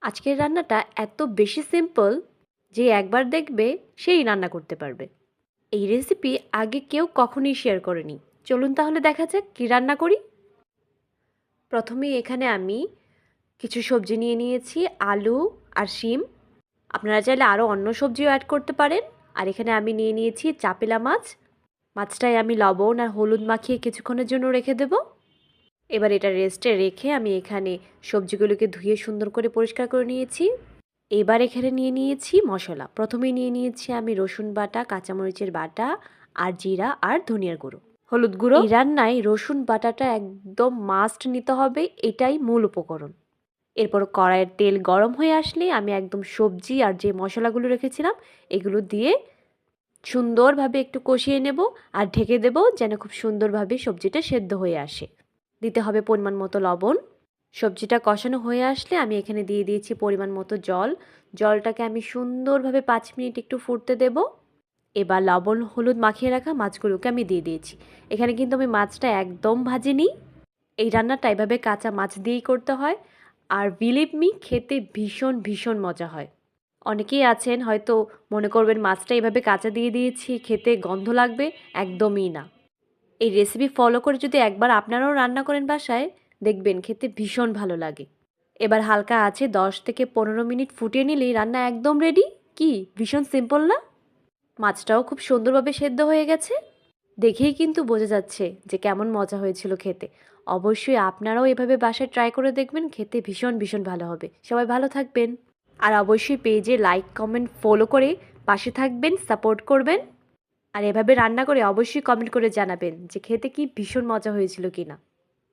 আজকের রান্নাটা এত বেশি সিম্পল যে একবার দেখবে সেই রান্না করতে পারবে। এই রেসিপি আগে কেউ কখনোই শেয়ার করেনি। চলুন তাহলে দেখা যাক কী রান্না করি। প্রথমেই এখানে আমি কিছু সবজি নিয়ে নিয়েছি, আলু আর শিম। আপনারা চাইলে আরও অন্য সবজিও অ্যাড করতে পারেন। আর এখানে আমি নিয়ে নিয়েছি চাপিলা মাছ। মাছটাই আমি লবণ আর হলুদ মাখিয়ে কিছুক্ষণের জন্য রেখে দেব। এবার এটা রেস্টে রেখে আমি এখানে সবজিগুলোকে ধুয়ে সুন্দর করে পরিষ্কার করে নিয়েছি। এবার এখানে নিয়ে নিয়েছি মশলা। প্রথমেই নিয়ে নিয়েছি আমি রসুন বাটা, কাঁচামরিচের বাটা আর জিরা আর ধনিয়ার গুঁড়ো, হলুদ গুঁড়ো। এই রান্নায় রসুন বাটাটা একদম মাস্ট নিতে হবে, এটাই মূল উপকরণ। এরপর কড়াইয়ের তেল গরম হয়ে আসলে আমি একদম সবজি আর যে মশলাগুলো রেখেছিলাম এগুলো দিয়ে সুন্দরভাবে একটু কষিয়ে নেব আর ঢেকে দেব যেন খুব সুন্দরভাবে সবজিটা সেদ্ধ হয়ে আসে। দিতে হবে পরিমাণ মতো লবণ। সবজিটা কষানো হয়ে আসলে আমি এখানে দিয়ে দিয়েছি পরিমাণ মতো জল। জলটাকে আমি সুন্দরভাবে 5 মিনিট একটু ফুটতে দেব। এবার লবণ হলুদ মাখিয়ে রাখা মাছগুলোকে আমি দিয়ে দিয়েছি। এখানে কিন্তু আমি মাছটা একদম ভাজিনি। এই রান্নাটা এভাবে কাঁচা মাছ দিয়েই করতে হয়। আর বিলিভ মি, খেতে ভীষণ ভীষণ মজা হয়। অনেকেই আছেন হয়তো মনে করবেন মাছটা এভাবে কাঁচা দিয়ে দিয়েছি, খেতে গন্ধ লাগবে। একদমই না। এই রেসিপি ফলো করে যদি একবার আপনারাও রান্না করেন বাসায়, দেখবেন খেতে ভীষণ ভালো লাগে। এবার হালকা আছে 10 থেকে 15 মিনিট ফুটিয়ে নিলেই রান্না একদম রেডি। কি ভীষণ সিম্পল না? মাছটাও খুব সুন্দরভাবে সেদ্ধ হয়ে গেছে। দেখেই কিন্তু বোঝা যাচ্ছে যে কেমন মজা হয়েছিল খেতে। অবশ্যই আপনারাও এভাবে বাসায় ট্রাই করে দেখবেন, খেতে ভীষণ ভীষণ ভালো হবে। সবাই ভালো থাকবেন। আর অবশ্যই পেজে লাইক কমেন্ট ফলো করে পাশে থাকবেন, সাপোর্ট করবেন। আর এভাবে রান্না করে অবশ্যই কমেন্ট করে জানাবেন যে খেতে কি ভীষণ মজা হয়েছিল কিনা।